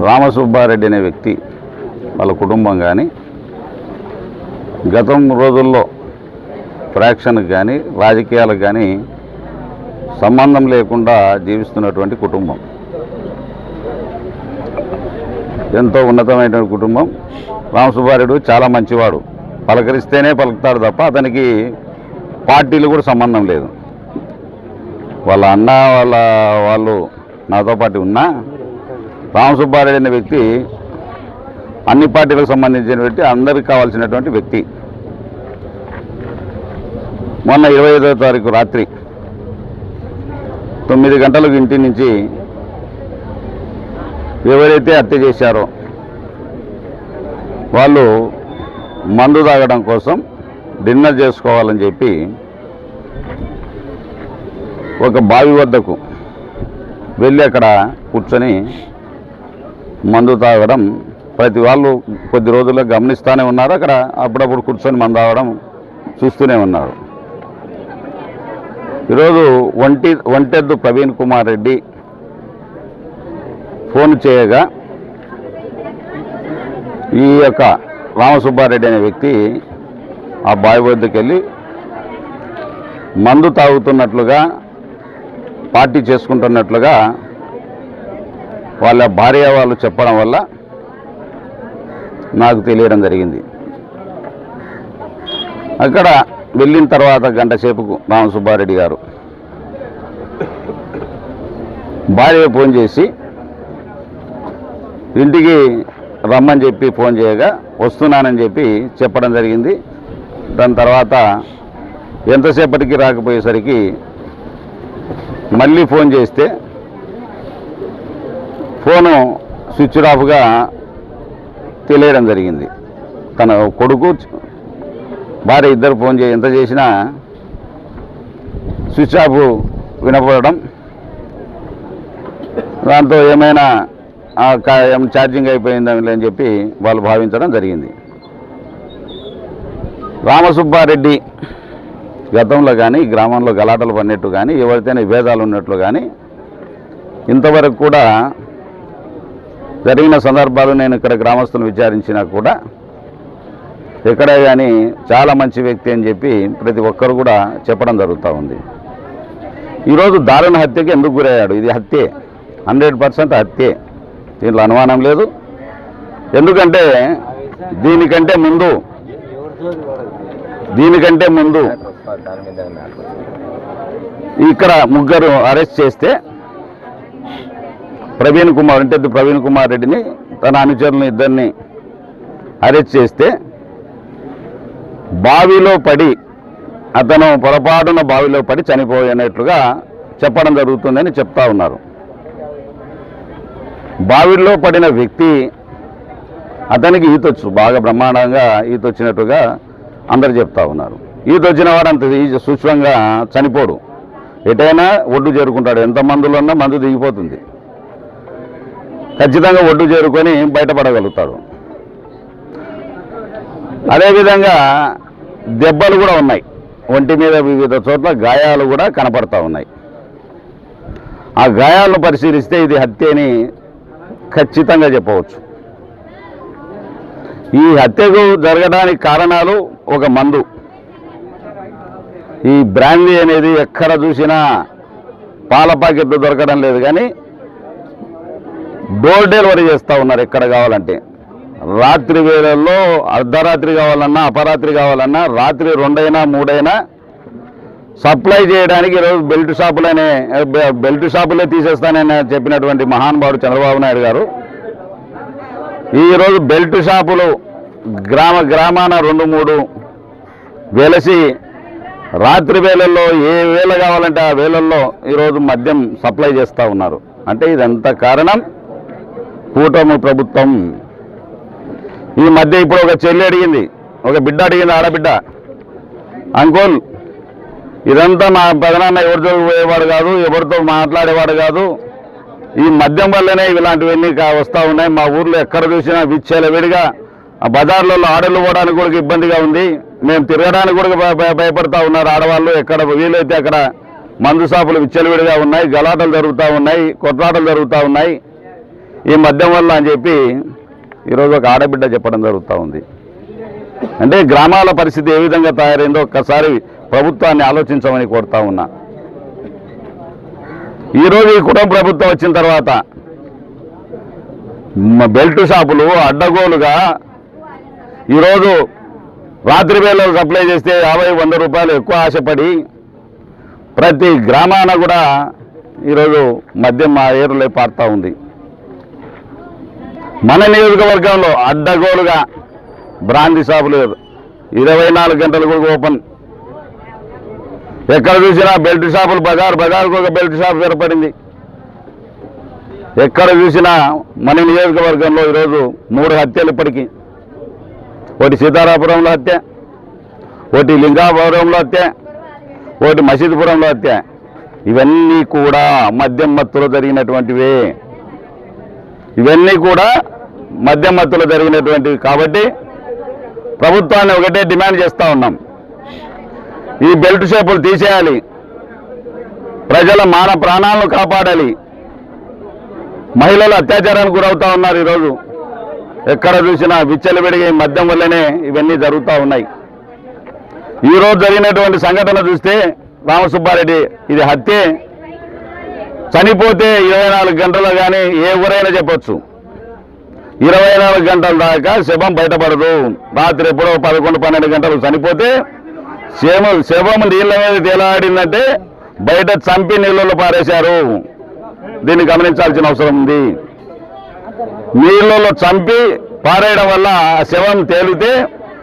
రామసుబ్బారెడ్డి అనే వ్యక్తి వాళ్ళ కుటుంబం కానీ గతం రోజుల్లో ఫ్రాక్షన్కి కానీ రాజకీయాలకు కానీ సంబంధం లేకుండా జీవిస్తున్నటువంటి కుటుంబం. ఎంతో ఉన్నతమైనటువంటి కుటుంబం. రామసుబ్బారెడ్డి చాలా మంచివాడు, పలకరిస్తేనే పలుకుతాడు తప్ప అతనికి పార్టీలు కూడా సంబంధం లేదు. వాళ్ళ అన్న వాళ్ళు నాతో పాటు ఉన్నా రామసుబ్బారెడ్డి అనే వ్యక్తి అన్ని పార్టీలకు సంబంధించిన వ్యక్తి, అందరికి కావాల్సినటువంటి వ్యక్తి. మొన్న 25వ తారీఖు రాత్రి 9 గంటలకు ఇంటి నుంచి ఎవరైతే హత్య చేశారో వాళ్ళు మందు తాగడం కోసం డిన్నర్ చేసుకోవాలని చెప్పి ఒక బావి వద్దకు వెళ్ళి అక్కడ కూర్చొని మందు తాగడం ప్రతి వాళ్ళు కొద్ది రోజుల్లో గమనిస్తూనే ఉన్నారు. అక్కడ అప్పుడప్పుడు కూర్చొని మందు తాగడం చూస్తూనే ఉన్నారు. ఈరోజు ఒంటెద్దు ప్రవీణ్ కుమార్ రెడ్డి ఫోన్ చేయగా ఈ యొక్క రామసుబ్బారెడ్డి అనే వ్యక్తి ఆ బావి వద్దకు వెళ్ళి మందు తాగుతున్నట్లుగా పార్టీ చేసుకుంటున్నట్లుగా వాళ్ళ భార్య వాళ్ళు చెప్పడం వల్ల నాకు తెలియడం జరిగింది. అక్కడ వెళ్ళిన తర్వాత గంట సేపుకు రామసుబ్బారెడ్డి గారు భార్య ఫోన్ చేసి ఇంటికి రమ్మని చెప్పి ఫోన్ చేయగా వస్తున్నానని చెప్పి చెప్పడం జరిగింది. దాని తర్వాత ఎంతసేపటికి రాకపోయేసరికి మళ్ళీ ఫోన్ చేస్తే ఫోను స్విచ్ ఆఫ్గా తెలియడం జరిగింది. తన కొడుకు భార్య ఇద్దరు ఫోన్ ఎంత చేసినా స్విచ్ ఆఫ్ వినపడడం, దాంతో ఏమైనా ఛార్జింగ్ అయిపోయిందని అని చెప్పి వాళ్ళు భావించడం జరిగింది. రామసుబ్బారెడ్డి గతంలో కానీ గ్రామంలో గలాటలు పడినట్టు కానీ ఎవరితోనే విభేదాలు ఉన్నట్లు కానీ ఇంతవరకు కూడా జరిగిన సందర్భాలు నేను ఇక్కడ గ్రామస్తులను విచారించినా కూడా ఎక్కడే కానీ చాలా మంచి వ్యక్తి అని చెప్పి ప్రతి ఒక్కరు కూడా చెప్పడం జరుగుతూ ఉంది. ఈరోజు దారుణ హత్యకి ఎందుకు గురయ్యాడు? ఇది హత్యే, 100% హత్యే, దీంట్లో అనుమానం లేదు. ఎందుకంటే దీనికంటే ముందు ఇక్కడ ముగ్గురు అరెస్ట్ చేస్తే ప్రవీణ్ కుమార్ రెడ్డిని తన అనుచరులను ఇద్దరిని అరెస్ట్ చేస్తే బావిలో పడి అతను పొరపాటున బావిలో పడి చనిపోయినట్లుగా చెప్పడం జరుగుతుందని చెప్తా ఉన్నారు. బావిలో పడిన వ్యక్తి అతనికి ఈతొచ్చు, బాగా బ్రహ్మాండంగా ఈతొచ్చినట్టుగా అందరు చెప్తా ఉన్నారు. ఈతొచ్చిన వాడు అంత సూక్ష్మంగా చనిపోడు, ఎటైనా ఒడ్డు చేరుకుంటాడు. ఎంత మందులో ఉన్నా మందు దిగిపోతుంది, ఖచ్చితంగా ఒడ్డు చేరుకొని బయటపడగలుగుతాడు. అదేవిధంగా దెబ్బలు కూడా ఉన్నాయి, ఒంటి మీద వివిధ చోట్ల గాయాలు కూడా కనపడతా ఉన్నాయి. ఆ గాయాలను పరిశీలిస్తే ఇది హత్య అని ఖచ్చితంగా చెప్పవచ్చు. ఈ హత్యకు జరగడానికి కారణాలు ఒక మందు, ఈ బ్రాండీ అనేది ఎక్కడ చూసినా పాల ప్యాకెట్లు దొరకడం లేదు, కానీ డోర్ డెలివరీ చేస్తూ ఉన్నారు ఎక్కడ కావాలంటే. రాత్రి వేళల్లో అర్ధరాత్రి కావాలన్నా అపరాత్రి కావాలన్నా రాత్రి 2 అయినా 3 అయినా సప్లై చేయడానికి ఈరోజు బెల్ట్ షాపులే తీసేస్తానని చెప్పినటువంటి మహానుభావుడు చంద్రబాబు నాయుడు గారు ఈరోజు బెల్ట్ షాపులు గ్రామాన 2-3 వెలసి రాత్రి వేళల్లో ఏ వేళ కావాలంటే ఆ వేళల్లో ఈరోజు మద్యం సప్లై చేస్తూ ఉన్నారు. అంటే ఇదంతా కారణం కూటమి ప్రభుత్వం. ఈ మధ్య ఇప్పుడు ఒక చెల్లి అడిగింది, ఒక బిడ్డ అడిగింది, ఆడబిడ్డ, అంకుల్ ఇదంతా మా పెదనాన్న ఎవరితో పోయేవాడు కాదు, ఎవరితో మాట్లాడేవాడు కాదు, ఈ మద్యం వల్లనే ఇలాంటివన్నీ వస్తూ ఉన్నాయి. మా ఊర్లో ఎక్కడ చూసినా విడిగా ఆ బజార్లలో ఆడలు పోవడానికి కూడా ఇబ్బందిగా ఉంది, మేము తిరగడానికి కూడా భయపడతా ఉన్నారు ఆడవాళ్ళు. ఎక్కడ వీలైతే అక్కడ మందు షాపులు విచ్చలవిడిగా ఉన్నాయి, గలాటలు జరుగుతూ ఉన్నాయి, కొట్లాటలు జరుగుతూ ఉన్నాయి. ఈ మద్యం వల్ల అని చెప్పి ఈరోజు ఒక ఆడబిడ్డ చెప్పడం జరుగుతూ ఉంది. అంటే గ్రామాల పరిస్థితి ఏ విధంగా తయారైందో ఒక్కసారి ప్రభుత్వాన్ని ఆలోచించమని కోరుతా ఉన్నా. ఈరోజు ఈ కుటుంబ ప్రభుత్వం వచ్చిన తర్వాత బెల్ట్ షాపులు అడ్డగోలుగా ఈరోజు రాత్రి వేళలు సప్లై చేస్తే 50-100 రూపాయలు ఎక్కువ ఆశపడి ప్రతి గ్రామాన కూడా ఈరోజు మద్యం మా ఏరులే పారుతూ ఉంది. మన నియోజకవర్గంలో అడ్డగోలుగా బ్రాందీ షాపులు 24 గంటలు కూడా ఓపెన్. ఎక్కడ చూసినా బెల్ట్ షాపులు, బజార్కు ఒక బెల్ట్ షాప్ ఏర్పడింది. ఎక్కడ చూసినా మన నియోజకవర్గంలో ఈరోజు 3 హత్యలు ఇప్పటికీ. ఒకటి సీతారాపురంలో హత్య, ఒకటి లింగాపురంలో హత్య, ఒకటి మసీదుపురంలో హత్య. ఇవన్నీ కూడా మద్యం మత్తులో జరిగినటువంటివే. ఇవన్నీ కూడా మద్యం మత్తులో జరిగినటువంటివి. కాబట్టి ప్రభుత్వాన్ని ఒకటే డిమాండ్ చేస్తూ ఉన్నాం, ఈ బెల్ట్ షాపులు తీసేయాలి, ప్రజల మాన ప్రాణాలను కాపాడాలి. మహిళలు అత్యాచారానికి గురవుతూ ఉన్నారు. ఈరోజు ఎక్కడ చూసినా విచ్చలవిడిగా ఈ మద్యం వల్లనే ఇవన్నీ జరుగుతూ ఉన్నాయి. ఈరోజు జరిగినటువంటి సంఘటన చూస్తే రామసుబ్బారెడ్డి ఇది హత్యే. చనిపోతే 24 గంటలు కానీ ఏ ఊరైనా చెప్పొచ్చు, 24 గంటల దాకా శవం బయటపడదు. రాత్రి ఎప్పుడో 11-12 గంటలు చనిపోతే శవం నీళ్ళ మీద తేలాడిందంటే బయట చంపి నీళ్ళలో పారేశారు. దీన్ని గమనించాల్సిన అవసరం ఉంది. నీళ్ళలో చంపి పారేయడం వల్ల ఆ శవం తేలితే